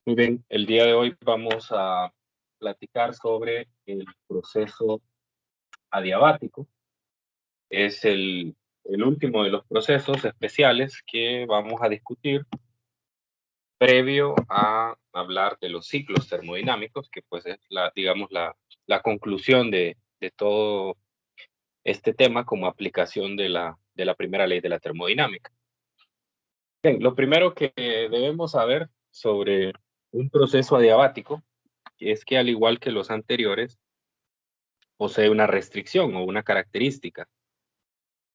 Muy bien, el día de hoy vamos a platicar sobre el proceso adiabático. Es el último de los procesos especiales que vamos a discutir previo a hablar de los ciclos termodinámicos, que pues es digamos, la conclusión de todo este tema como aplicación de la primera ley de la termodinámica. Bien, lo primero que debemos saber sobre un proceso adiabático es que, al igual que los anteriores, posee una restricción o una característica.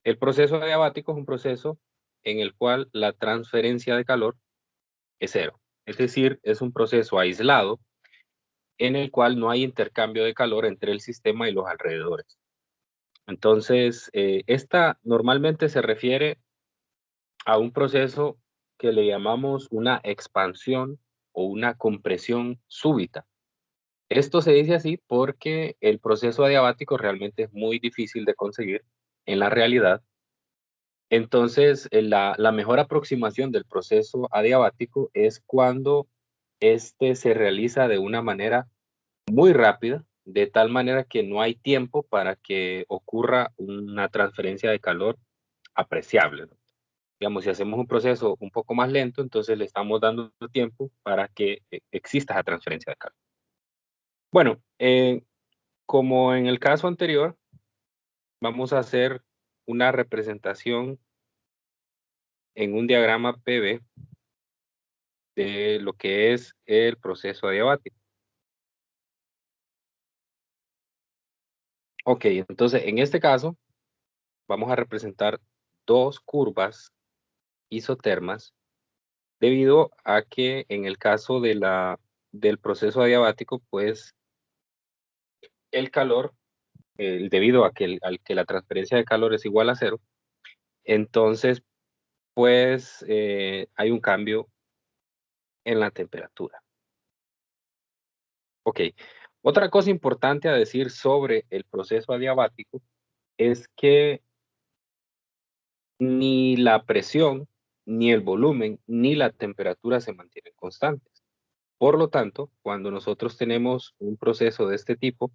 El proceso adiabático es un proceso en el cual la transferencia de calor es cero. Es decir, es un proceso aislado en el cual no hay intercambio de calor entre el sistema y los alrededores. Entonces, esta normalmente se refiere a un proceso que le llamamos una expansión o una compresión súbita. Esto se dice así porque el proceso adiabático realmente es muy difícil de conseguir en la realidad. Entonces, la mejor aproximación del proceso adiabático es cuando este se realiza de una manera muy rápida, de tal manera que no hay tiempo para que ocurra una transferencia de calor apreciable, ¿no? Digamos, si hacemos un proceso un poco más lento, entonces le estamos dando tiempo para que exista esa transferencia de calor. Bueno, como en el caso anterior, vamos a hacer una representación en un diagrama PV de lo que es el proceso adiabático. Ok, entonces en este caso vamos a representar dos curvas isotermas debido a que en el caso del proceso adiabático, pues el calor, debido a que, al que la transferencia de calor es igual a cero, entonces pues hay un cambio en la temperatura. Ok, otra cosa importante a decir sobre el proceso adiabático es que ni la presión, ni el volumen, ni la temperatura se mantienen constantes. Por lo tanto, cuando nosotros tenemos un proceso de este tipo,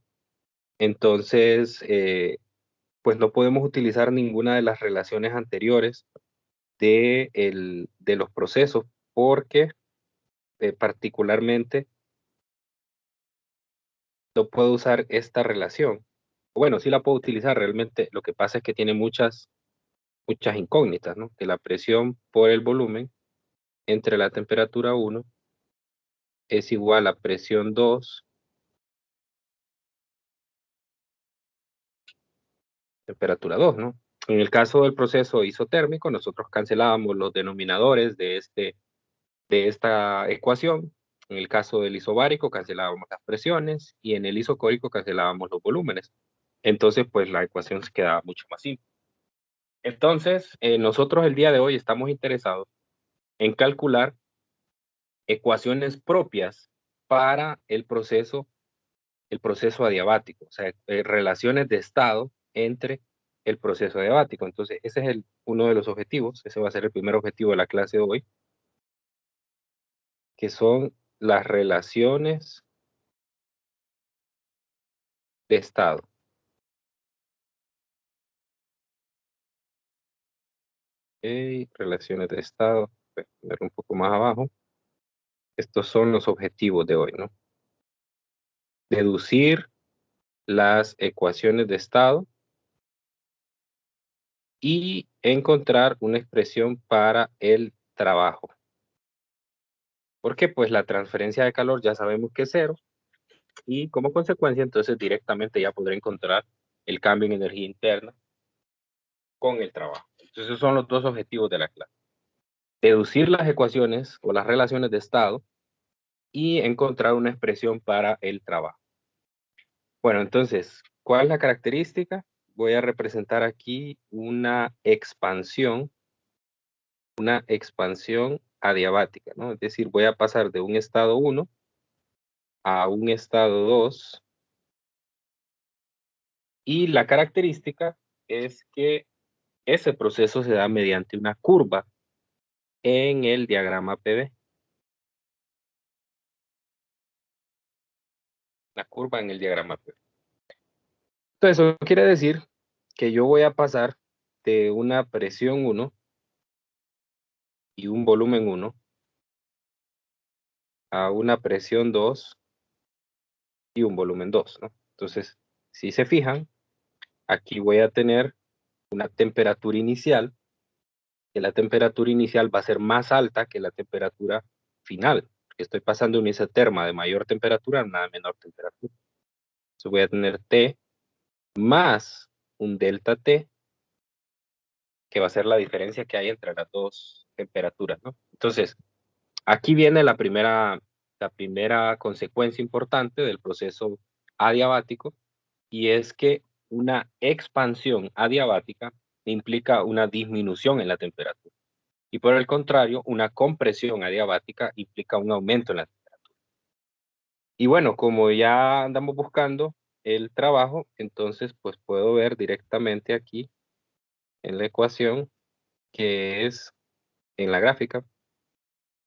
entonces, pues no podemos utilizar ninguna de las relaciones anteriores de los procesos, porque particularmente no puedo usar esta relación. Bueno, sí la puedo utilizar realmente. Lo que pasa es que tiene muchas incógnitas, ¿no? Que la presión por el volumen entre la temperatura 1 es igual a presión 2, temperatura 2, ¿no? En el caso del proceso isotérmico, nosotros cancelábamos los denominadores de esta ecuación. En el caso del isobárico, cancelábamos las presiones, y en el isocórico cancelábamos los volúmenes. Entonces, pues la ecuación se quedaba mucho más simple. Entonces, nosotros el día de hoy estamos interesados en calcular ecuaciones propias para el proceso adiabático, o sea, relaciones de estado entre el proceso adiabático. Entonces, ese es uno de los objetivos, ese va a ser el primer objetivo de la clase de hoy, que son las relaciones de estado. Relaciones de estado, voy a poner un poco más abajo. Estos son los objetivos de hoy, ¿no? Deducir las ecuaciones de estado y encontrar una expresión para el trabajo. Porque pues la transferencia de calor ya sabemos que es cero, y como consecuencia entonces directamente ya podré encontrar el cambio en energía interna con el trabajo. Entonces esos son los dos objetivos de la clase. Deducir las ecuaciones o las relaciones de estado y encontrar una expresión para el trabajo. Bueno, entonces, ¿cuál es la característica? Voy a representar aquí una expansión adiabática, ¿no? Es decir, voy a pasar de un estado 1 a un estado 2, y la característica es que ese proceso se da mediante una curva en el diagrama PV. la curva en el diagrama PV. Entonces, eso quiere decir que yo voy a pasar de una presión 1 y un volumen 1 a una presión 2 y un volumen 2, ¿no? Entonces, si se fijan, aquí voy a tener una temperatura inicial, que la temperatura inicial va a ser más alta que la temperatura final, porque estoy pasando una isoterma de mayor temperatura a una menor temperatura. Entonces voy a tener T más un delta T, que va a ser la diferencia que hay entre las dos temperaturas, ¿no? Entonces, aquí viene la primera consecuencia importante del proceso adiabático, y es que una expansión adiabática implica una disminución en la temperatura. Y por el contrario, una compresión adiabática implica un aumento en la temperatura. Y bueno, como ya andamos buscando el trabajo, entonces pues puedo ver directamente aquí en la ecuación, que es en la gráfica,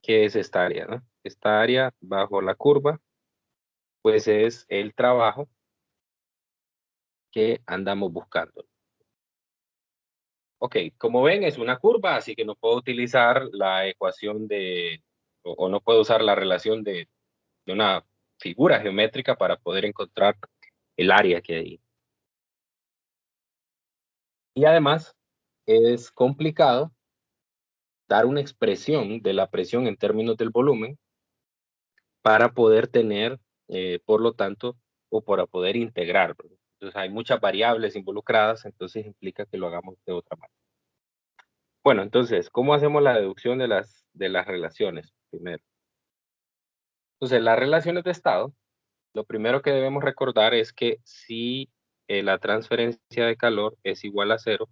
que es esta área, ¿no? Esta área bajo la curva, pues es el trabajo que andamos buscando. Ok, como ven es una curva, así que no puedo utilizar la ecuación o no puedo usar la relación de una figura geométrica para poder encontrar el área que hay. Y además es complicado dar una expresión de la presión en términos del volumen para poder tener, por lo tanto, o para poder integrar, ¿verdad? Entonces hay muchas variables involucradas, entonces implica que lo hagamos de otra manera. Bueno, entonces, ¿cómo hacemos la deducción de las relaciones? Primero. Entonces, las relaciones de estado, lo primero que debemos recordar es que si la transferencia de calor es igual a cero,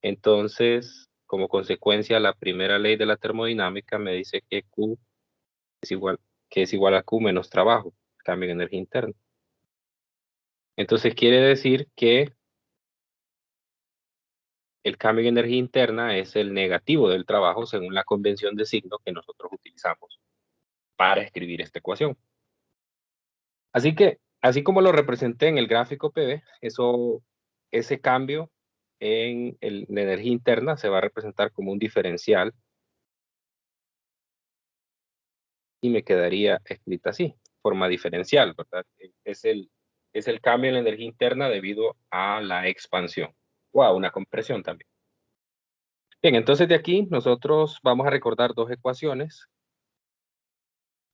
entonces, como consecuencia, la primera ley de la termodinámica me dice que Q es igual a Q menos trabajo, cambio en energía interna. Entonces quiere decir que el cambio en energía interna es el negativo del trabajo según la convención de signo que nosotros utilizamos para escribir esta ecuación. Así que, así como lo representé en el gráfico PV, ese cambio en la energía interna se va a representar como un diferencial y me quedaría escrita así, forma diferencial, ¿verdad? Es el cambio en la energía interna debido a la expansión o a una compresión también. Bien, entonces de aquí nosotros vamos a recordar dos ecuaciones.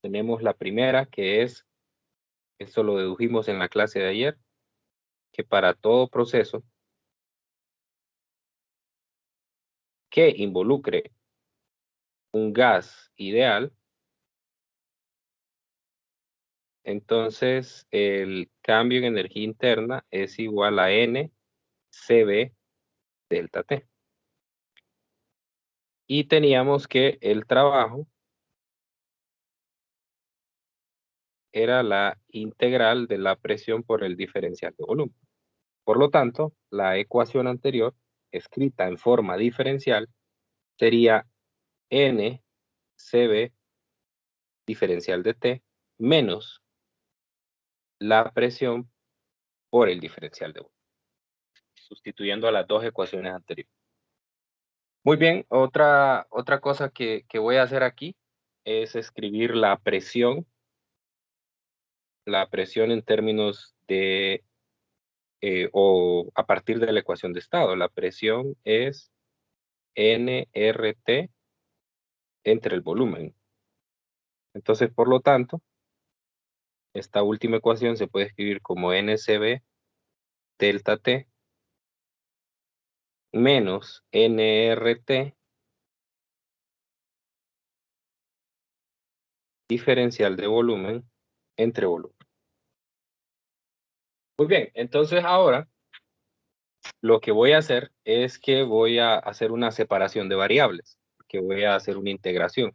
Tenemos la primera, que es, esto lo dedujimos en la clase de ayer, que para todo proceso que involucre un gas ideal, entonces el cambio en energía interna es igual a NCB delta T. Y teníamos que el trabajo era la integral de la presión por el diferencial de volumen. Por lo tanto, la ecuación anterior, escrita en forma diferencial, sería NCB diferencial de T menos la presión por el diferencial de volumen, sustituyendo a las dos ecuaciones anteriores. Muy bien, otra cosa que voy a hacer aquí es escribir la presión en términos de, o a partir de la ecuación de estado. La presión es nRT entre el volumen. Entonces, por lo tanto, esta última ecuación se puede escribir como NCB delta T menos nRT diferencial de volumen entre volumen. Muy bien, entonces ahora lo que voy a hacer es que voy a hacer una separación de variables, que voy a hacer una integración.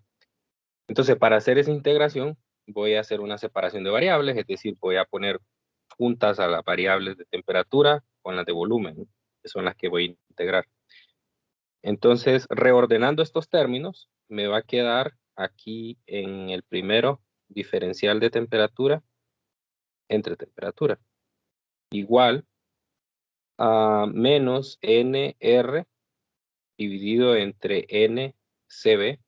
Entonces, para hacer esa integración, voy a hacer una separación de variables, es decir, voy a poner juntas a las variables de temperatura con las de volumen, ¿no? Que son las que voy a integrar. Entonces, reordenando estos términos, me va a quedar aquí en el primero diferencial de temperatura entre temperatura, igual a menos NR dividido entre NCB,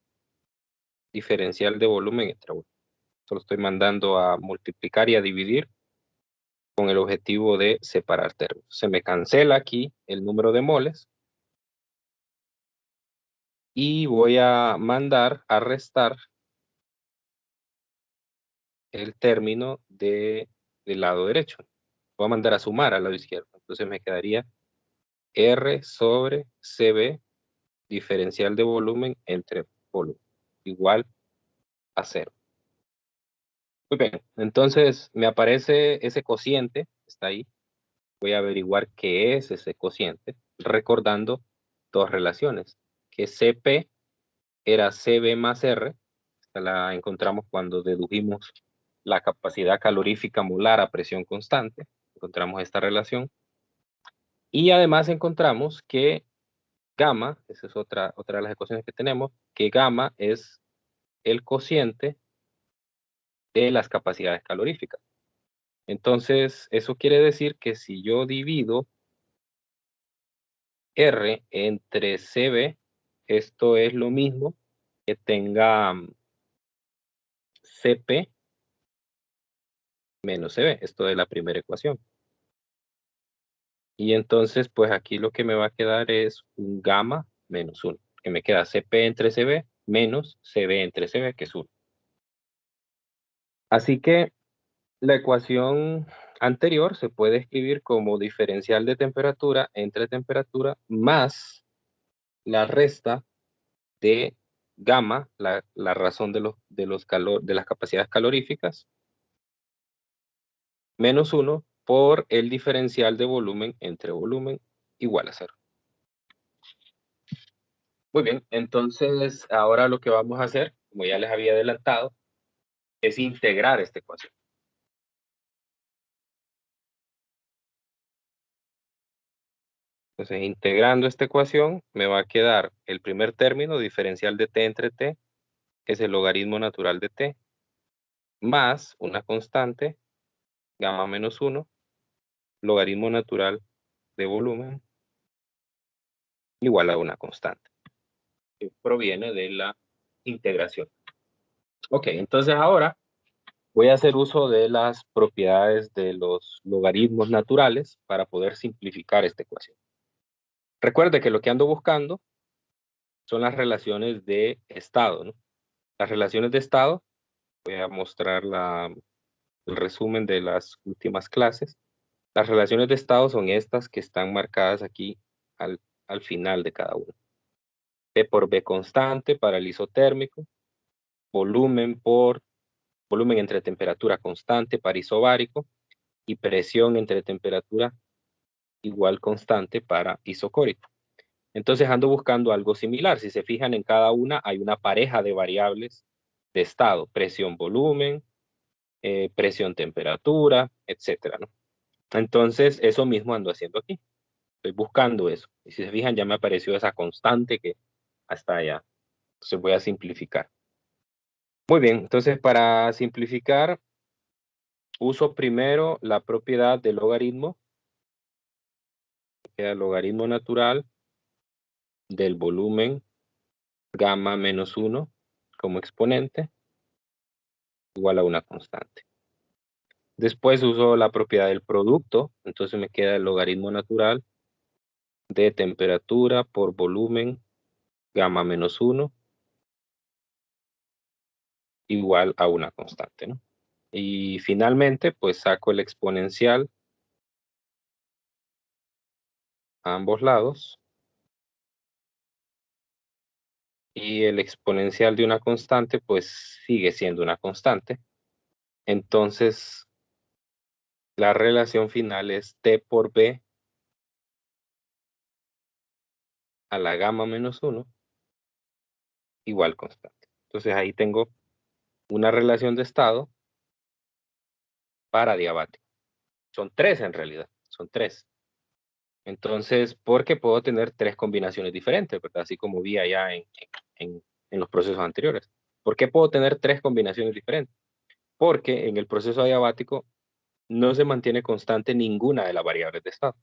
diferencial de volumen entre volumen. Solo estoy mandando a multiplicar y a dividir con el objetivo de separar términos. Se me cancela aquí el número de moles y voy a mandar a restar el término del lado derecho. Voy a mandar a sumar al lado izquierdo. Entonces me quedaría R sobre CB, diferencial de volumen entre volumen, igual a 0. Muy bien, entonces me aparece ese cociente, está ahí. Voy a averiguar qué es ese cociente, recordando dos relaciones, que CP era CB más R, esta la encontramos cuando dedujimos la capacidad calorífica molar a presión constante, encontramos esta relación, y además encontramos que gamma, esa es otra de las ecuaciones que tenemos, que gamma es el cociente de las capacidades caloríficas. Entonces, eso quiere decir que si yo divido R entre CB, esto es lo mismo que tenga CP menos CB, esto es la primera ecuación. Y entonces, pues aquí lo que me va a quedar es un gamma menos 1, que me queda CP entre CB menos CB entre CB, que es 1. Así que la ecuación anterior se puede escribir como diferencial de temperatura entre temperatura más la resta de gamma, la razón de las capacidades caloríficas, menos 1 por el diferencial de volumen entre volumen igual a 0. Muy bien, entonces ahora lo que vamos a hacer, como ya les había adelantado, es integrar esta ecuación. Entonces, integrando esta ecuación, me va a quedar el primer término, diferencial de t entre t, que es el logaritmo natural de t, más una constante, gamma menos 1, logaritmo natural de volumen, igual a una constante, que proviene de la integración. Ok, entonces ahora voy a hacer uso de las propiedades de los logaritmos naturales para poder simplificar esta ecuación. Recuerde que lo que ando buscando son las relaciones de estado, ¿no? Las relaciones de estado, voy a mostrar el resumen de las últimas clases. Las relaciones de estado son estas que están marcadas aquí al final de cada una. P por B constante para el isotérmico, volumen entre temperatura constante para isobárico y presión entre temperatura igual constante para isocórico. Entonces ando buscando algo similar. Si se fijan, en cada una hay una pareja de variables de estado, presión, volumen, presión, temperatura, etcétera, ¿no? Entonces eso mismo ando haciendo aquí. Estoy buscando eso. Y si se fijan, ya me apareció esa constante que hasta allá. Entonces voy a simplificar. Muy bien, entonces para simplificar, uso primero la propiedad del logaritmo, que queda el logaritmo natural del volumen gamma menos 1 como exponente, igual a una constante. Después uso la propiedad del producto, entonces me queda el logaritmo natural de temperatura por volumen gamma menos 1 igual a una constante, ¿no? Y finalmente, pues saco el exponencial a ambos lados. Y el exponencial de una constante, pues sigue siendo una constante. Entonces, la relación final es T por B a la gamma menos 1 igual constante. Entonces ahí tengo una relación de estado para adiabático. Son 3 en realidad, son 3. Entonces, porque puedo tener 3 combinaciones diferentes, ¿verdad? Así como vi allá en los procesos anteriores. ¿Por qué puedo tener 3 combinaciones diferentes? Porque en el proceso adiabático no se mantiene constante ninguna de las variables de estado.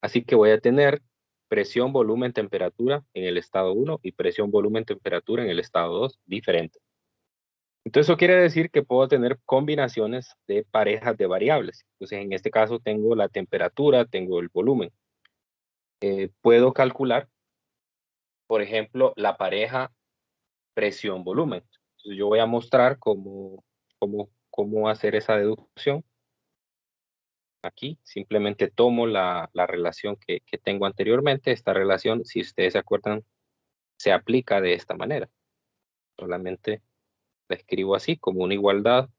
Así que voy a tener presión, volumen, temperatura en el estado 1 y presión, volumen, temperatura en el estado 2 diferentes. Entonces eso quiere decir que puedo tener combinaciones de parejas de variables. Entonces en este caso tengo la temperatura, tengo el volumen. Puedo calcular, por ejemplo, la pareja presión-volumen. Entonces yo voy a mostrar cómo hacer esa deducción. Aquí simplemente tomo la relación que tengo anteriormente. Esta relación, si ustedes se acuerdan, se aplica de esta manera. Solamente la escribo así, como una igualdad,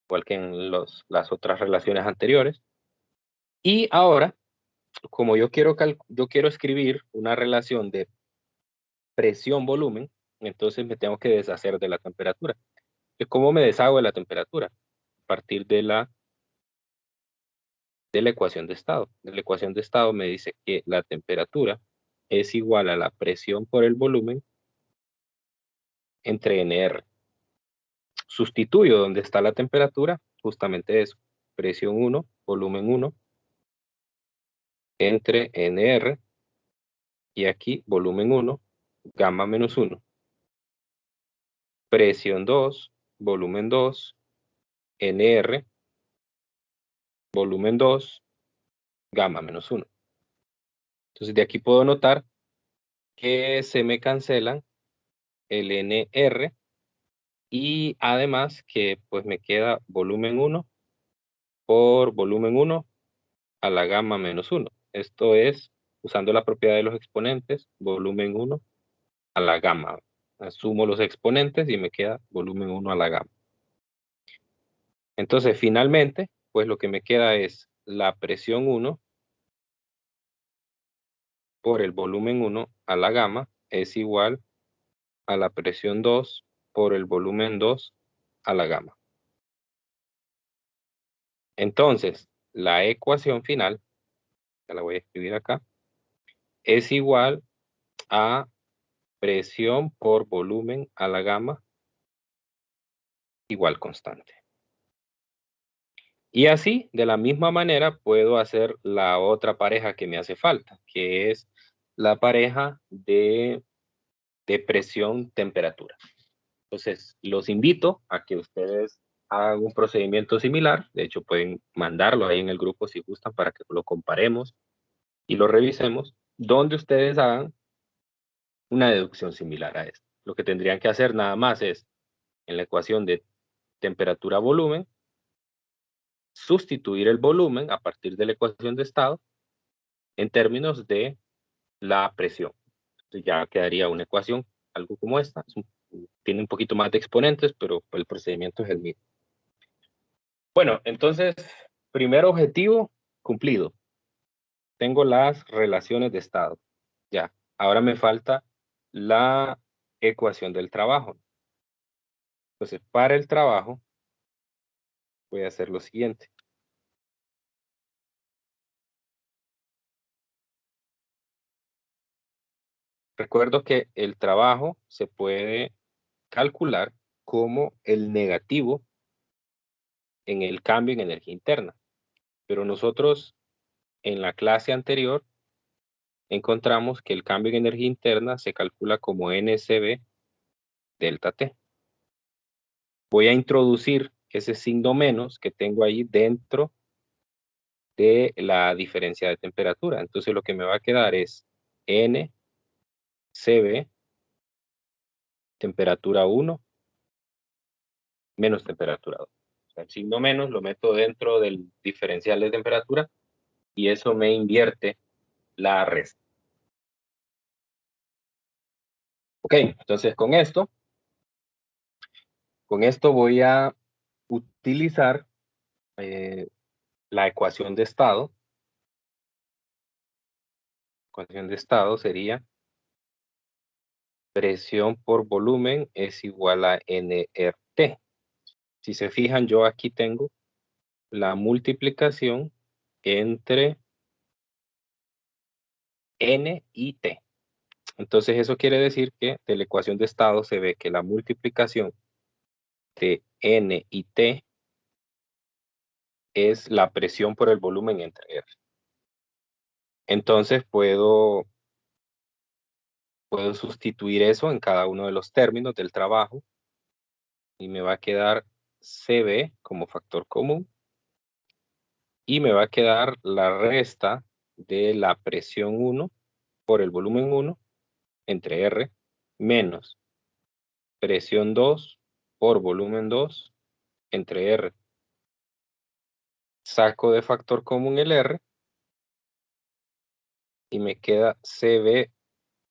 igual que en las otras relaciones anteriores. Y ahora, como yo quiero escribir una relación de presión-volumen, entonces me tengo que deshacer de la temperatura. ¿Cómo me deshago de la temperatura? A partir de la ecuación de estado. La ecuación de estado me dice que la temperatura es igual a la presión por el volumen entre NR. Sustituyo donde está la temperatura, justamente eso, presión 1, volumen 1, entre NR, y aquí volumen 1, gamma menos 1. Presión 2, volumen 2, NR, volumen 2, gamma menos 1. Entonces de aquí puedo notar que se me cancelan el NR y además que pues me queda volumen 1 por volumen 1 a la gamma menos 1. Esto es, usando la propiedad de los exponentes, volumen 1 a la gamma. Sumo los exponentes y me queda volumen 1 a la gamma. Entonces, finalmente, pues lo que me queda es la presión 1 por el volumen 1 a la gamma es igual a la presión 2 por el volumen 2 a la gamma. Entonces, la ecuación final, ya la voy a escribir acá, es igual a presión por volumen a la gamma igual constante. Y así, de la misma manera, puedo hacer la otra pareja que me hace falta, que es la pareja de presión-temperatura. Entonces, los invito a que ustedes hagan un procedimiento similar. De hecho, pueden mandarlo ahí en el grupo si gustan para que lo comparemos y lo revisemos, donde ustedes hagan una deducción similar a esto. Lo que tendrían que hacer nada más es, en la ecuación de temperatura-volumen, sustituir el volumen a partir de la ecuación de estado en términos de la presión. Entonces ya quedaría una ecuación, algo como esta. Tiene un poquito más de exponentes, pero el procedimiento es el mismo. Bueno, entonces, primer objetivo cumplido. Tengo las relaciones de estado. Ya, ahora me falta la ecuación del trabajo. Entonces, para el trabajo, voy a hacer lo siguiente. Recuerdo que el trabajo se puede calcular como el negativo en el cambio en energía interna. Pero nosotros en la clase anterior encontramos que el cambio en energía interna se calcula como NCB delta T. Voy a introducir ese signo menos que tengo ahí dentro de la diferencia de temperatura. Entonces lo que me va a quedar es NCB temperatura 1 menos temperatura 2. O sea, el signo menos lo meto dentro del diferencial de temperatura y eso me invierte la resta. Ok, entonces con esto voy a utilizar la ecuación de estado. La ecuación de estado sería presión por volumen es igual a nRT. Si se fijan, yo aquí tengo la multiplicación entre N y T. Entonces eso quiere decir que de la ecuación de estado se ve que la multiplicación de N y T es la presión por el volumen entre R. Entonces puedo sustituir eso en cada uno de los términos del trabajo y me va a quedar CB como factor común y me va a quedar la resta de la presión 1 por el volumen 1 entre R menos presión 2 por volumen 2 entre R. Saco de factor común el R y me queda CB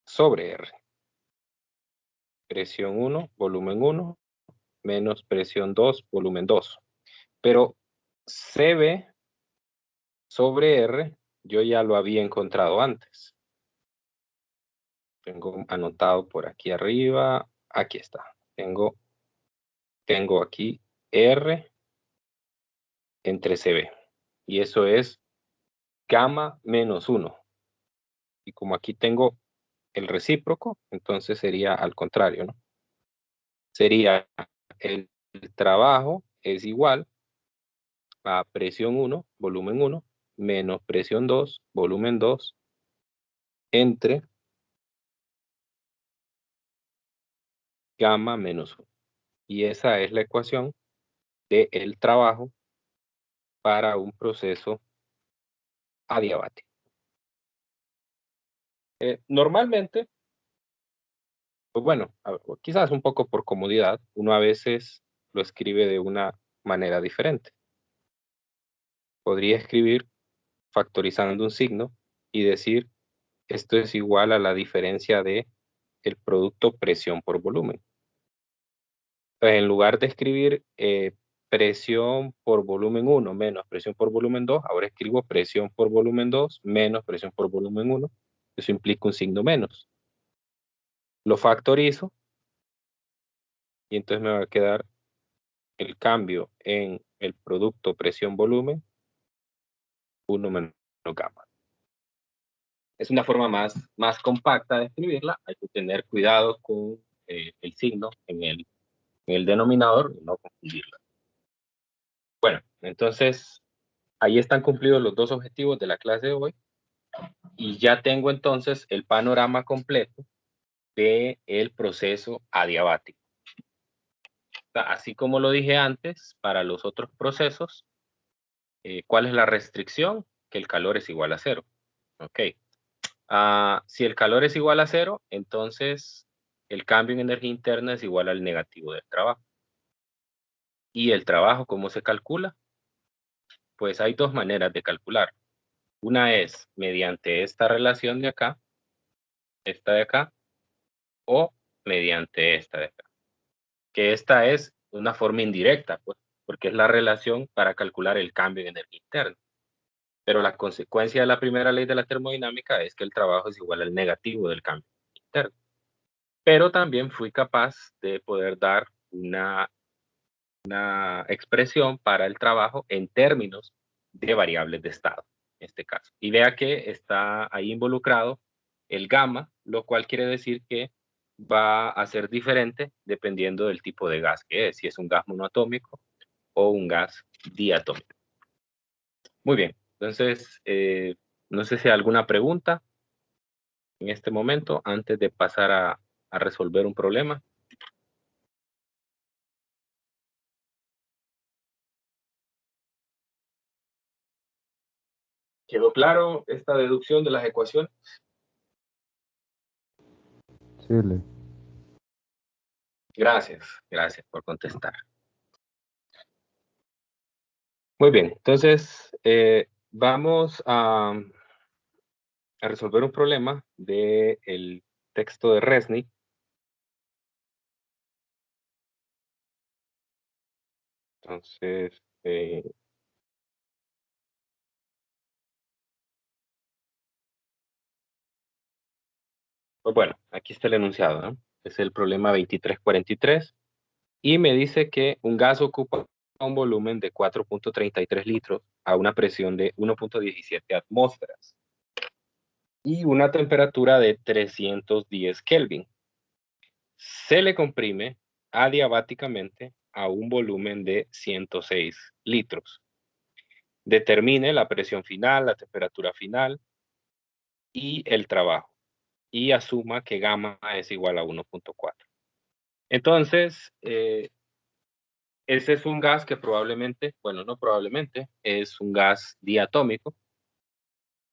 sobre R. Presión 1, volumen 1, menos presión 2, volumen 2. Pero CB sobre R, yo ya lo había encontrado antes. Tengo anotado por aquí arriba, aquí está. Tengo aquí R entre CB. Y eso es gamma menos 1. Y como aquí tengo el recíproco, entonces sería al contrario, ¿no? Sería el trabajo es igual a presión 1, volumen 1, menos presión 2, volumen 2, entre gamma menos 1. Y esa es la ecuación del trabajo para un proceso adiabático. Normalmente, pues bueno, quizás un poco por comodidad, uno a veces lo escribe de una manera diferente. Podría escribir factorizando un signo y decir esto es igual a la diferencia de el producto presión por volumen. Entonces, en lugar de escribir presión por volumen 1 menos presión por volumen 2, ahora escribo presión por volumen 2 menos presión por volumen 1. Eso implica un signo menos. Lo factorizo y entonces me va a quedar el cambio en el producto presión-volumen 1 menos gamma. Es una forma más compacta de escribirla. Hay que tener cuidado con el signo en el denominador y no confundirlo. Bueno, entonces ahí están cumplidos los dos objetivos de la clase de hoy y ya tengo entonces el panorama completo del proceso adiabático. Así como lo dije antes, para los otros procesos, ¿cuál es la restricción? Que el calor es igual a 0. Ok. Si el calor es igual a 0, entonces el cambio en energía interna es igual al negativo del trabajo. ¿Y el trabajo cómo se calcula? Pues hay dos maneras de calcular. Una es mediante esta relación de acá, esta de acá, o mediante esta de acá. Que esta es una forma indirecta, pues, porque es la relación para calcular el cambio en energía interna. Pero la consecuencia de la primera ley de la termodinámica es que el trabajo es igual al negativo del cambio interno. Pero también fui capaz de poder dar una expresión para el trabajo en términos de variables de estado, en este caso. Y vea que está ahí involucrado el gamma, lo cual quiere decir que va a ser diferente dependiendo del tipo de gas que es, si es un gas monoatómico o un gas diatómico. Muy bien, entonces, no sé si hay alguna pregunta en este momento antes de pasar a resolver un problema. ¿Quedó claro esta deducción de las ecuaciones? Sí, Le. Gracias por contestar. Muy bien, entonces vamos a resolver un problema del texto de Resnick. Entonces, pues bueno, aquí está el enunciado, ¿no? Es el problema 2343 y me dice que un gas ocupa un volumen de 4.33 litros a una presión de 1.17 atmósferas y una temperatura de 310 Kelvin. Se le comprime adiabáticamente a un volumen de 106 litros. determine la presión final, la temperatura final y el trabajo. Y asuma que gamma es igual a 1.4. Entonces, ese es un gas que probablemente, bueno, no probablemente, es un gas diatómico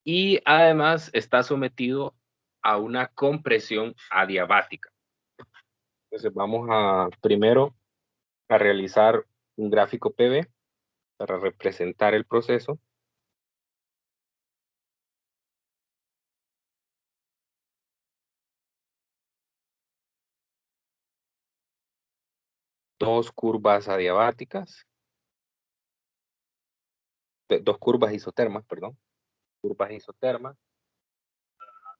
y además está sometido a una compresión adiabática. Entonces vamos a primero a realizar un gráfico PV para representar el proceso. Dos curvas adiabáticas, dos curvas isotermas, perdón, curvas isotermas.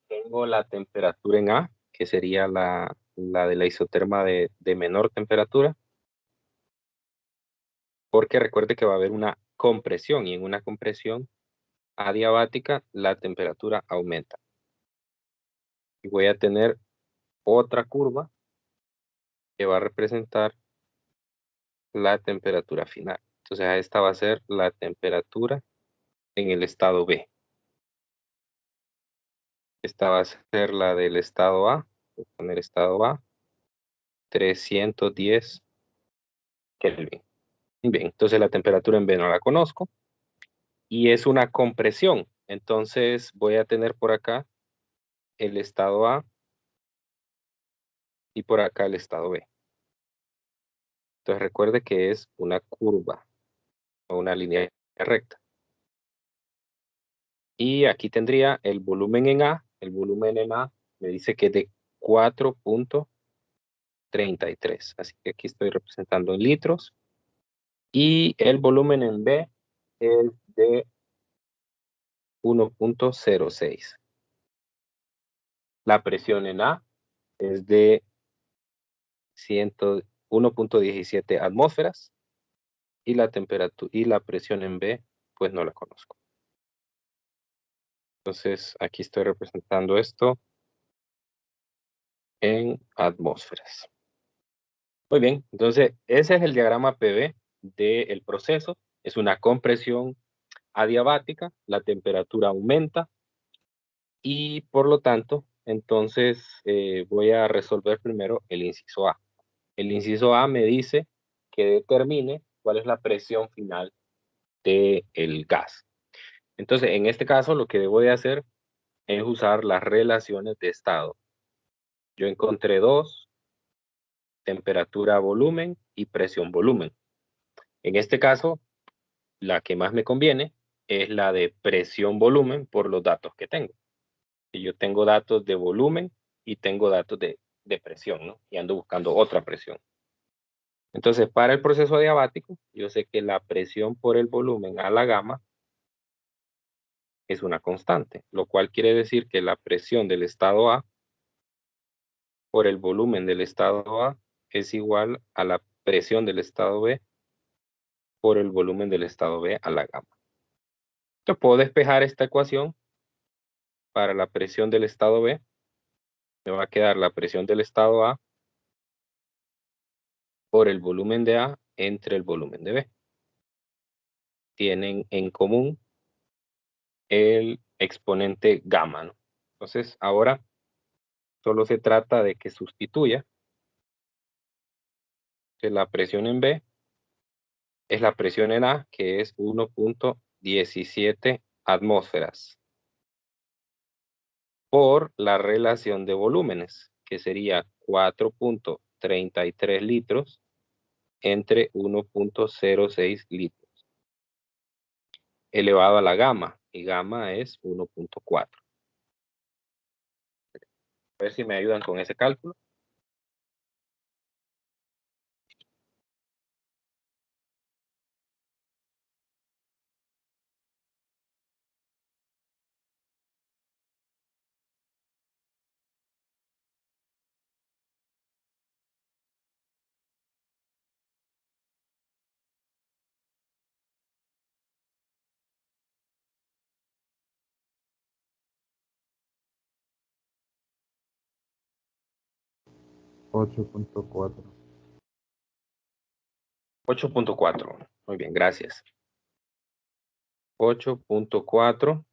Tengo la temperatura en A, que sería la de la isoterma de menor temperatura, porque recuerde que va a haber una compresión y en una compresión adiabática la temperatura aumenta. Y voy a tener otra curva que va a representar la temperatura final. Entonces esta va a ser la temperatura en el estado B. Esta va a ser la del estado A. Voy a poner estado A, 310 Kelvin. Bien, entonces la temperatura en B no la conozco. Y es una compresión. Entonces voy a tener por acá el estado A y por acá el estado B. Entonces recuerde que es una curva o una línea recta. Y aquí tendría el volumen en A. El volumen en A me dice que es de 4.33. Así que aquí estoy representando en litros. Y el volumen en B es de 1.06. La presión en A es de 1.17 atmósferas. Y la temperatura y la presión en B, pues no la conozco. Entonces, aquí estoy representando esto en atmósferas. Muy bien, entonces ese es el diagrama PV del proceso. Es una compresión adiabática, la temperatura aumenta y por lo tanto, entonces voy a resolver primero el inciso A. El inciso A me dice que determine cuál es la presión final del gas. Entonces, en este caso, lo que debo de hacer es usar las relaciones de estado. Yo encontré dos, temperatura-volumen y presión-volumen. En este caso, la que más me conviene es la de presión-volumen por los datos que tengo. Y yo tengo datos de volumen y tengo datos de presión, ¿no? Y ando buscando otra presión. Entonces, para el proceso adiabático, yo sé que la presión por el volumen a la gamma es una constante, lo cual quiere decir que la presión del estado A por el volumen del estado A es igual a la presión del estado B por el volumen del estado B a la gamma. Yo puedo despejar esta ecuación para la presión del estado B. Me va a quedar la presión del estado A por el volumen de A entre el volumen de B. Tienen en común el exponente gamma, ¿no? Entonces, ahora solo se trata de que sustituya que la presión en B es la presión en A, que es 1.17 atmósferas, por la relación de volúmenes, que sería 4.33 litros entre 1.06 litros, elevado a la gamma, y gamma es 1.4. A ver si me ayudan con ese cálculo. Ocho punto cuatro. 8.4. Muy bien, gracias. 8.4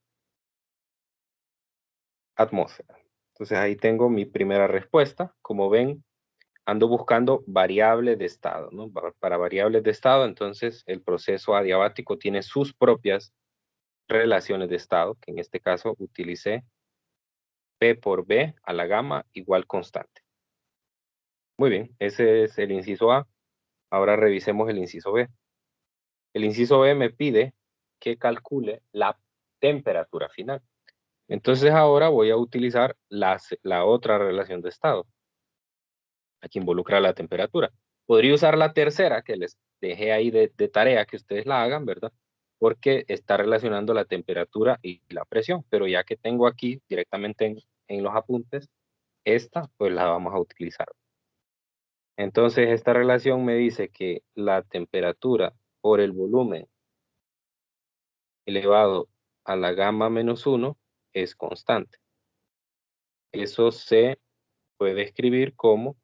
atmósferas. Entonces ahí tengo mi primera respuesta. Como ven, ando buscando variables de estado, ¿no? Para variables de estado, entonces el proceso adiabático tiene sus propias relaciones de estado, que en este caso utilicé P por B a la gamma igual constante. Muy bien, ese es el inciso A. Ahora revisemos el inciso B. El inciso B me pide que calcule la temperatura final. Entonces ahora voy a utilizar la otra relación de estado. Aquí involucra la temperatura. Podría usar la tercera que les dejé ahí de tarea que ustedes la hagan, ¿verdad? Porque está relacionando la temperatura y la presión. Pero ya que tengo aquí directamente en los apuntes, esta pues la vamos a utilizar. Entonces esta relación me dice que la temperatura por el volumen elevado a la gamma menos 1 es constante. Eso se puede escribir como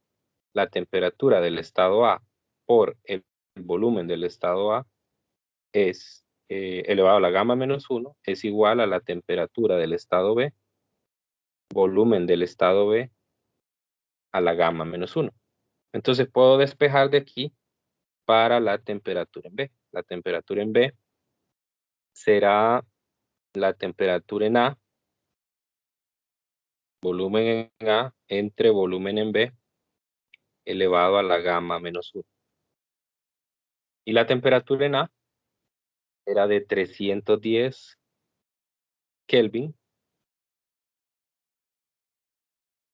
la temperatura del estado A por el volumen del estado A es elevado a la gamma menos 1 es igual a la temperatura del estado B, volumen del estado B a la gamma menos 1. Entonces puedo despejar de aquí para la temperatura en B. La temperatura en B será la temperatura en A, volumen en A entre volumen en B elevado a la gamma menos 1. Y la temperatura en A era de 310 Kelvin.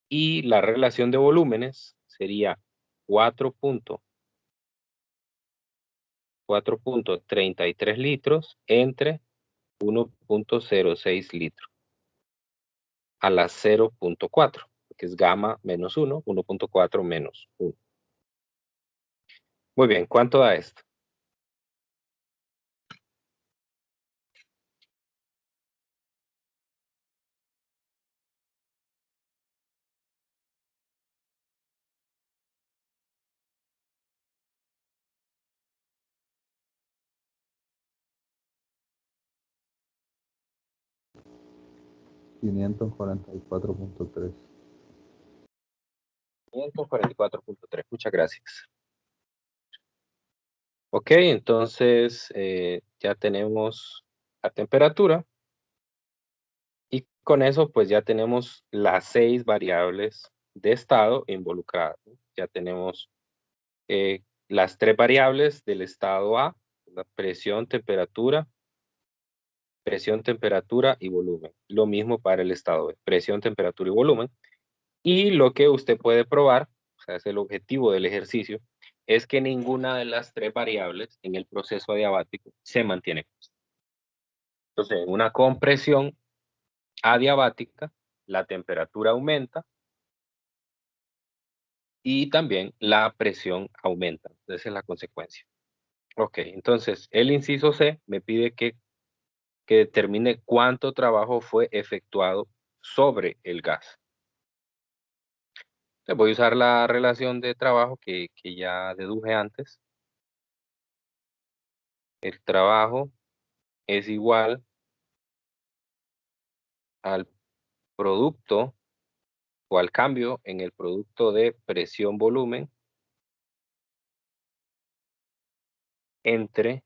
Y la relación de volúmenes sería 4.33 litros entre 1.06 litros a la 0.4, que es gamma menos 1, 1.4 menos 1. Muy bien, ¿cuánto da esto? $544.3. 544.3, muchas gracias. Ok, entonces ya tenemos la temperatura y con eso pues ya tenemos las 6 variables de estado involucradas, ¿no? Ya tenemos las 3 variables del estado A, la presión, temperatura y volumen. Lo mismo para el estado B, presión, temperatura y volumen. Y lo que usted puede probar, o sea, es el objetivo del ejercicio, es que ninguna de las 3 variables en el proceso adiabático se mantiene constante. Entonces, en una compresión adiabática, la temperatura aumenta y también la presión aumenta. Esa es la consecuencia. Ok, entonces el inciso C me pide que determine cuánto trabajo fue efectuado sobre el gas. Entonces voy a usar la relación de trabajo que ya deduje antes. El trabajo es igual al producto o al cambio en el producto de presión-volumen entre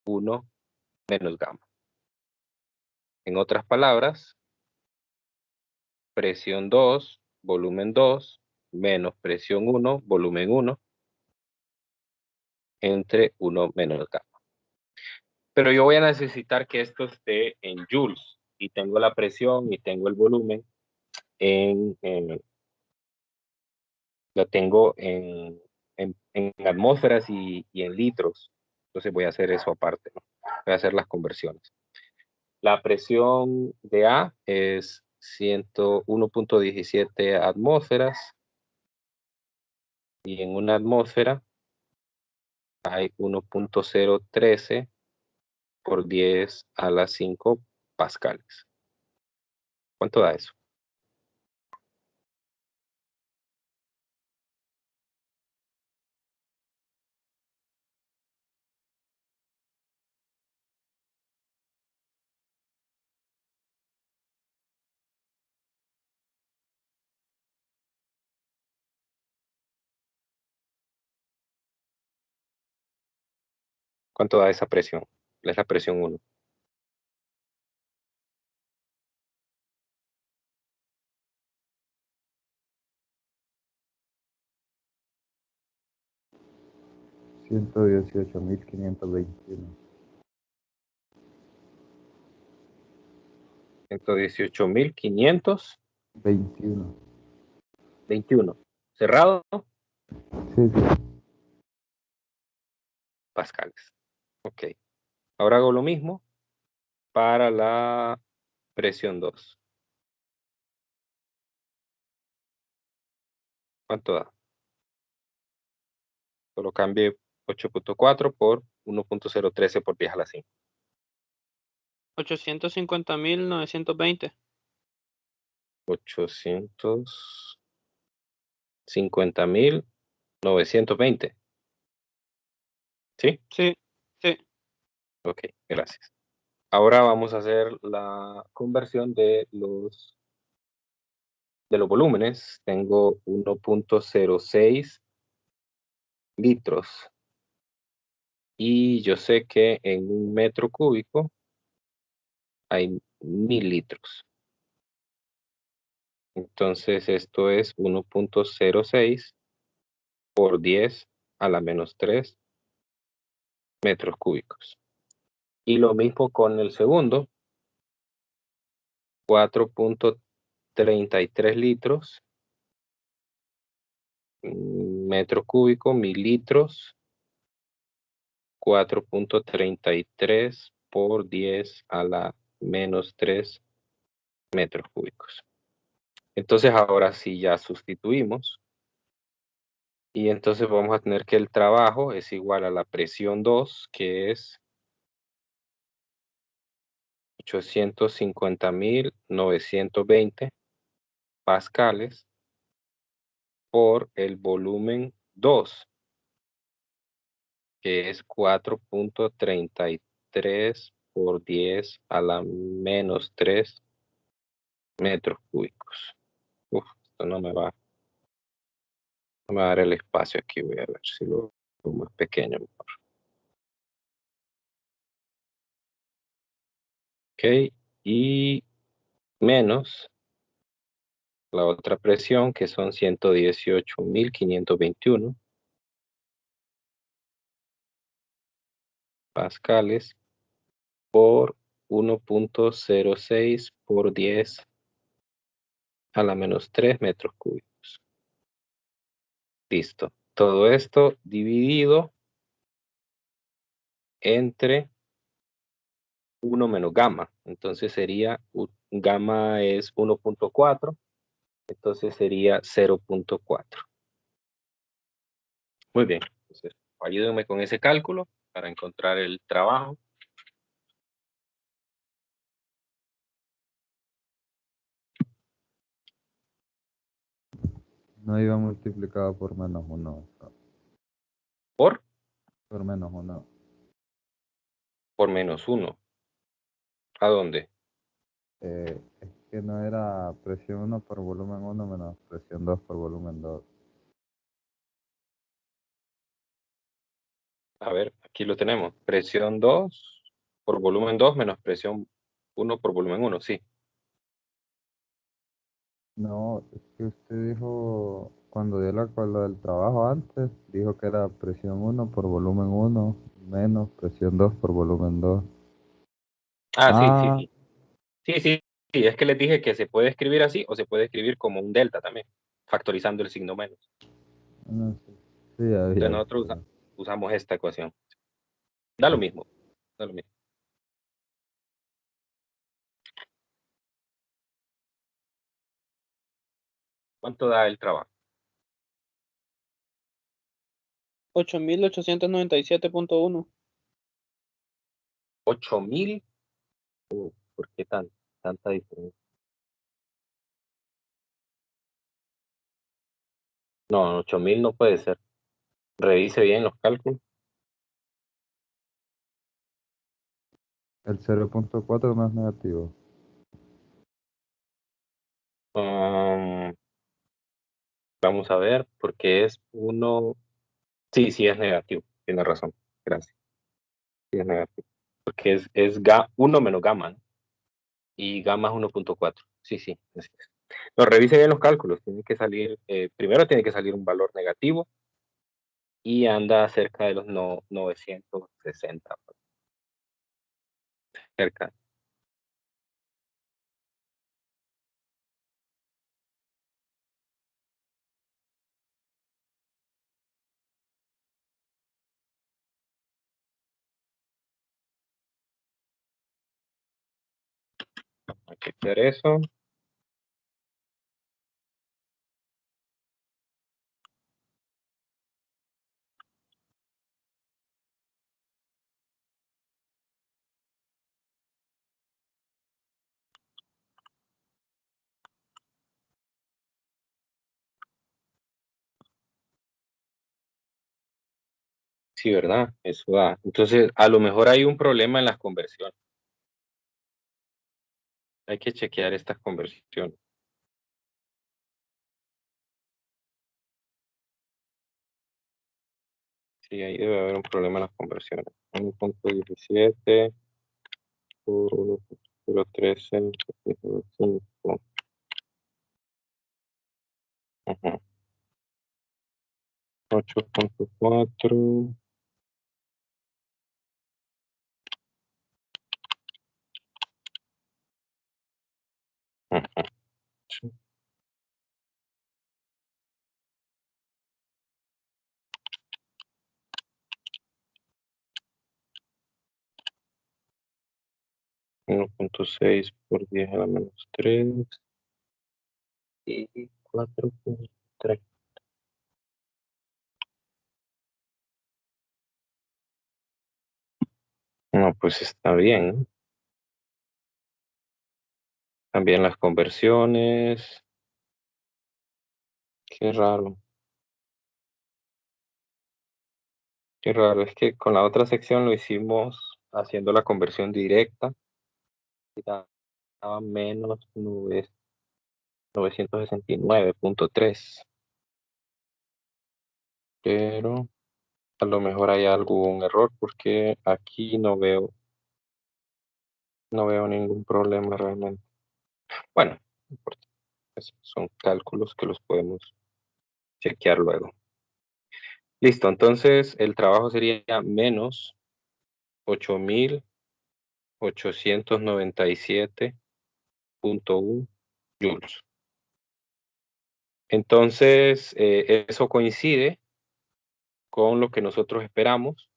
1 menos gamma. En otras palabras, presión 2, volumen 2, menos presión 1, volumen 1, entre 1 menos gamma. Pero yo voy a necesitar que esto esté en joules, y tengo la presión y tengo el volumen lo tengo en atmósferas y en litros. Entonces voy a hacer eso aparte, ¿no? Voy a hacer las conversiones. La presión de A es 101.17 atmósferas. Y en una atmósfera hay 1.013 por 10 a la 5 pascales. ¿Cuánto da eso? ¿Cuánto da esa presión? Es la presión 1. $118,521. 118,521. 21. ¿Cerrado? Sí, sí. Pascales. Ok. Ahora hago lo mismo para la presión 2. ¿Cuánto da? Solo cambie 8.4 por 1.013 por 10 a la 5. 850.920. 850.920. ¿Sí? Sí, sí. Ok, gracias. Ahora vamos a hacer la conversión de los volúmenes. Tengo 1.06 litros. Y yo sé que en un metro cúbico hay 1000 litros. Entonces esto es 1.06 por 10 a la menos 3 metros cúbicos. Y lo mismo con el segundo, 4.33 litros, metro cúbico, 1000 litros, 4.33 por 10 a la menos 3 metros cúbicos. Entonces ahora sí ya sustituimos. Y entonces vamos a tener que el trabajo es igual a la presión 2, que es 850.920 pascales por el volumen 2, que es 4.33 por 10 a la menos 3 metros cúbicos. Esto no me va a dar el espacio aquí. Voy a ver si lo hago más pequeño. Ok, y menos la otra presión, que son 118.521 pascales por 1.06 por 10 a la menos 3 metros cúbicos. Listo. Todo esto dividido entre 1 menos gamma. Entonces sería, gamma es 1.4, entonces sería 0.4. Muy bien. Entonces, ayúdenme con ese cálculo para encontrar el trabajo. No iba multiplicado por menos 1. Por Por menos 1. menos 1. ¿A dónde? Es que no era presión 1 por volumen 1 menos presión 2 por volumen 2. A ver, aquí lo tenemos. Presión 2 por volumen 2 menos presión 1 por volumen 1, sí. No, es que usted dijo, cuando dio lo del trabajo antes, dijo que era presión 1 por volumen 1 menos presión 2 por volumen 2. Ah, sí, sí, Ah, sí. Sí, sí, sí, es que les dije que se puede escribir así o se puede escribir como un delta también, factorizando el signo menos. no sé. Sí, había Entonces nosotros visto. usamos esta ecuación. Da lo mismo, da lo mismo. ¿Cuánto da el trabajo? 8.897.1. 8.000. ¿Por qué tanta diferencia? No, 8.000 no puede ser. Revise bien los cálculos. El 0.4 no es negativo. Vamos a ver, porque es uno. Sí, sí, es negativo. Tiene razón. Gracias. Sí, es negativo. Porque es 1 menos gamma, ¿no? Y gamma es 1.4. Sí, sí, así es. No, revise bien los cálculos. Tiene que salir, primero tiene que salir un valor negativo y anda cerca de los 960, cerca. Hay que hacer eso. Sí, ¿verdad? Eso da. Entonces, a lo mejor hay un problema en las conversiones. Hay que chequear estas conversiones. Sí, ahí debe haber un problema en las conversiones. 1.17 por 1.013, 0.5. Ajá. 8.4. Ajá. Sí. 1.6 por 10 a la menos 3 y 4.3. No, pues está bien, ¿no? También las conversiones. Qué raro. Qué raro. Es que con la otra sección lo hicimos haciendo la conversión directa. Y daba menos 969.3. Pero a lo mejor hay algún error porque aquí no veo ningún problema realmente. Bueno, no importa. Son cálculos que los podemos chequear luego. Listo, entonces el trabajo sería menos 8.897.1 joules. Entonces, eso coincide con lo que nosotros esperamos.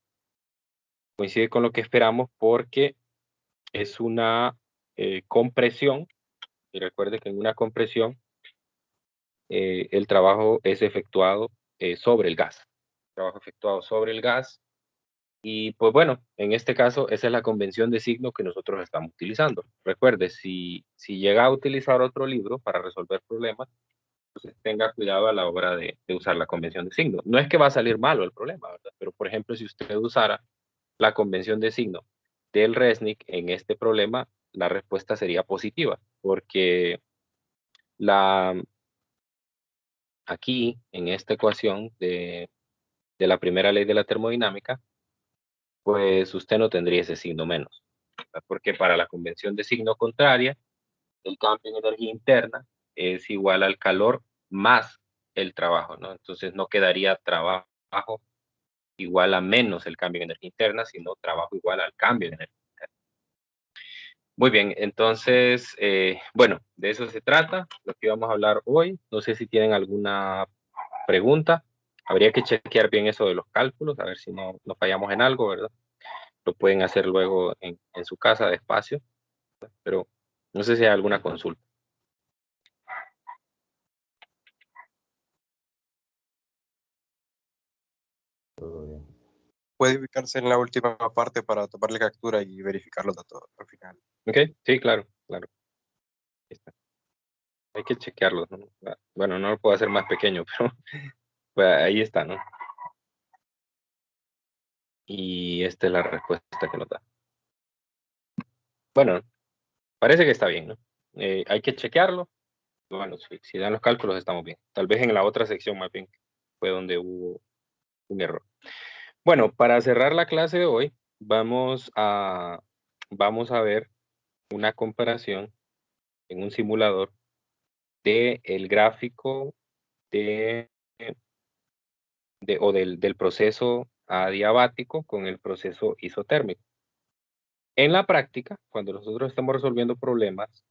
Coincide con lo que esperamos porque es una compresión. Y recuerde que en una compresión el trabajo es efectuado sobre el gas. Trabajo efectuado sobre el gas. Y pues bueno, en este caso, esa es la convención de signo que nosotros estamos utilizando. Recuerde, si llega a utilizar otro libro para resolver problemas, entonces tenga cuidado a la hora de usar la convención de signo. No es que va a salir malo el problema, ¿verdad? Pero por ejemplo, si usted usara la convención de signo del Resnick en este problema, la respuesta sería positiva, porque aquí, en esta ecuación de la primera ley de la termodinámica, pues usted no tendría ese signo menos, ¿verdad? Porque para la convención de signo contraria, el cambio en energía interna es igual al calor más el trabajo, ¿no? Entonces no quedaría trabajo igual a menos el cambio en energía interna, sino trabajo igual al cambio en energía interna. Muy bien, entonces, bueno, de eso se trata, lo que vamos a hablar hoy. No sé si tienen alguna pregunta. Habría que chequear bien eso de los cálculos, a ver si no fallamos en algo, ¿verdad? Lo pueden hacer luego en su casa despacio, pero no sé si hay alguna consulta. Todo bien. Puede ubicarse en la última parte para tomarle captura y verificar los datos al final. ¿Ok? Sí, claro, claro. Ahí está. Hay que chequearlos, ¿no? Bueno, no lo puedo hacer más pequeño, pero pues, ahí está, ¿no? Y esta es la respuesta que nos da. Bueno, parece que está bien, ¿no? Hay que chequearlo. Bueno, si dan los cálculos estamos bien. Tal vez en la otra sección más bien fue donde hubo un error. Bueno, para cerrar la clase de hoy, vamos a ver una comparación en un simulador de el gráfico del proceso adiabático con el proceso isotérmico. En la práctica, cuando nosotros estamos resolviendo problemas,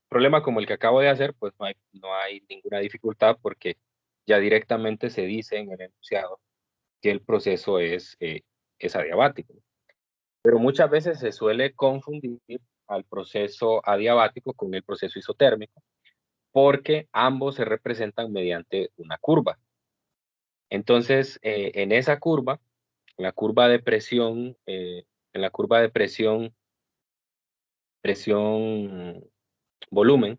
problema como el que acabo de hacer, pues no hay ninguna dificultad porque ya directamente se dice en el enunciado que el proceso es adiabático. Pero muchas veces se suele confundir al proceso adiabático con el proceso isotérmico porque ambos se representan mediante una curva. Entonces, en esa curva, en la curva de presión, volumen,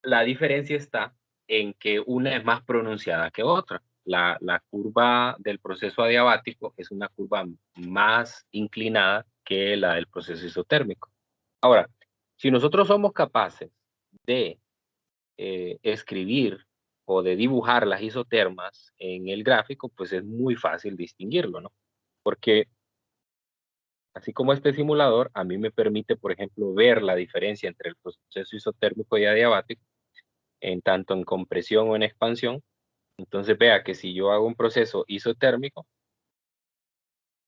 la diferencia está en que una es más pronunciada que otra. La curva del proceso adiabático es una curva más inclinada que la del proceso isotérmico. Ahora, si nosotros somos capaces de escribir o de dibujar las isotermas en el gráfico, pues es muy fácil distinguirlo, ¿no? Porque así como este simulador, a mí me permite, por ejemplo, ver la diferencia entre el proceso isotérmico y adiabático, en tanto en compresión o en expansión. Entonces vea que si yo hago un proceso isotérmico,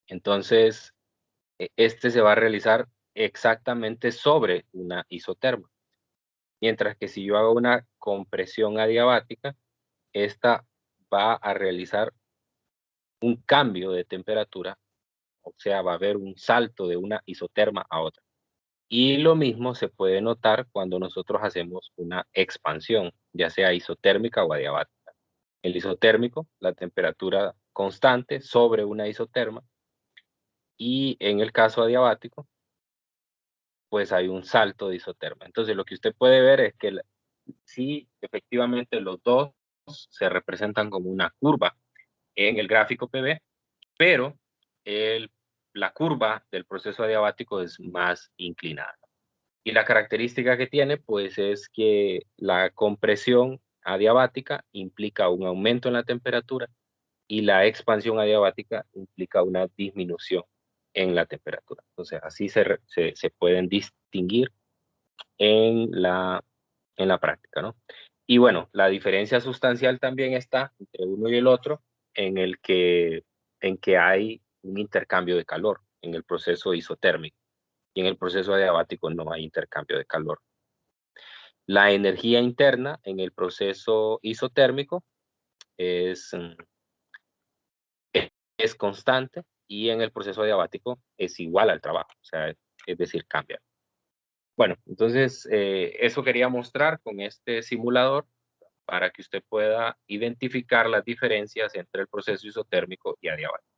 entonces este se va a realizar exactamente sobre una isoterma. Mientras que si yo hago una compresión adiabática, esta va a realizar un cambio de temperatura, o sea, va a haber un salto de una isoterma a otra. Y lo mismo se puede notar cuando nosotros hacemos una expansión, ya sea isotérmica o adiabática. El isotérmico, la temperatura constante sobre una isoterma, y en el caso adiabático, pues hay un salto de isoterma. Entonces lo que usted puede ver es que sí, efectivamente los dos se representan como una curva en el gráfico PV, pero la curva del proceso adiabático es más inclinada. Y la característica que tiene, pues, es que la compresión adiabática implica un aumento en la temperatura y la expansión adiabática implica una disminución en la temperatura. Entonces, así se pueden distinguir en la práctica, ¿no? Y bueno, la diferencia sustancial también está entre uno y el otro en que hay un intercambio de calor en el proceso isotérmico y en el proceso adiabático no hay intercambio de calor. La energía interna en el proceso isotérmico es constante y en el proceso adiabático es igual al trabajo, o sea, es decir, cambia. Bueno, entonces eso quería mostrar con este simulador para que usted pueda identificar las diferencias entre el proceso isotérmico y adiabático.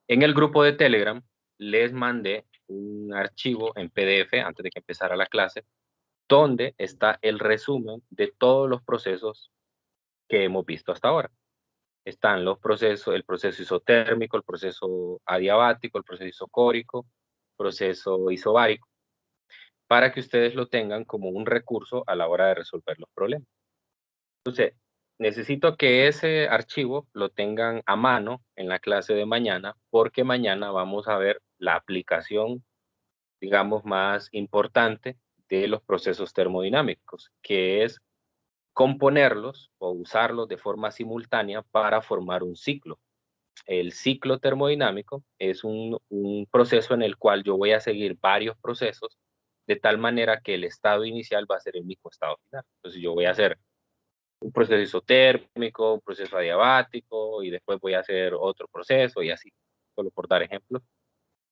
En el grupo de Telegram les mandé un archivo en PDF antes de que empezara la clase, donde está el resumen de todos los procesos que hemos visto hasta ahora. Están los procesos, el proceso isotérmico, el proceso adiabático, el proceso isocórico, proceso isobárico, para que ustedes lo tengan como un recurso a la hora de resolver los problemas. Entonces, necesito que ese archivo lo tengan a mano en la clase de mañana, porque mañana vamos a ver la aplicación, digamos, más importante de los procesos termodinámicos, que es componerlos o usarlos de forma simultánea para formar un ciclo. El ciclo termodinámico es un proceso en el cual yo voy a seguir varios procesos de tal manera que el estado inicial va a ser el mismo estado final. Entonces yo voy a hacer un proceso isotérmico, un proceso adiabático y después voy a hacer otro proceso y así, solo por dar ejemplos.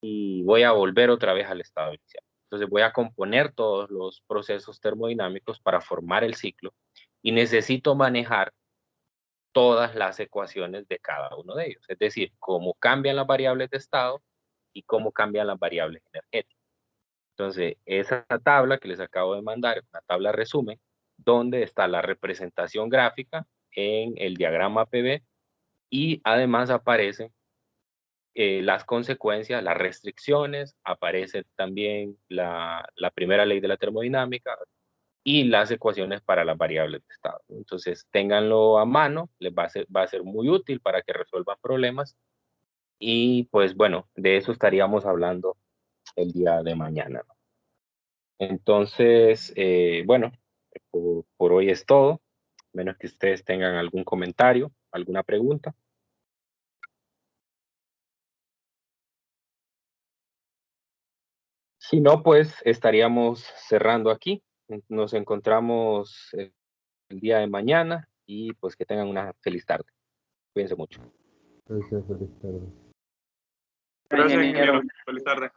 Y voy a volver otra vez al estado inicial. Entonces voy a componer todos los procesos termodinámicos para formar el ciclo y necesito manejar todas las ecuaciones de cada uno de ellos. Es decir, cómo cambian las variables de estado y cómo cambian las variables energéticas. Entonces, esa tabla que les acabo de mandar, una tabla resumen, donde está la representación gráfica en el diagrama PV y además aparecen las consecuencias, las restricciones, aparece también la primera ley de la termodinámica y las ecuaciones para las variables de estado. Entonces, ténganlo a mano, les va a ser muy útil para que resuelvan problemas. Y pues bueno, de eso estaríamos hablando el día de mañana, ¿no? Entonces, bueno, por hoy es todo, menos que ustedes tengan algún comentario, alguna pregunta. Si no, pues estaríamos cerrando aquí. Nos encontramos el día de mañana y pues que tengan una feliz tarde. Cuídense mucho. Gracias, feliz tarde. Gracias, ingeniero. Feliz tarde.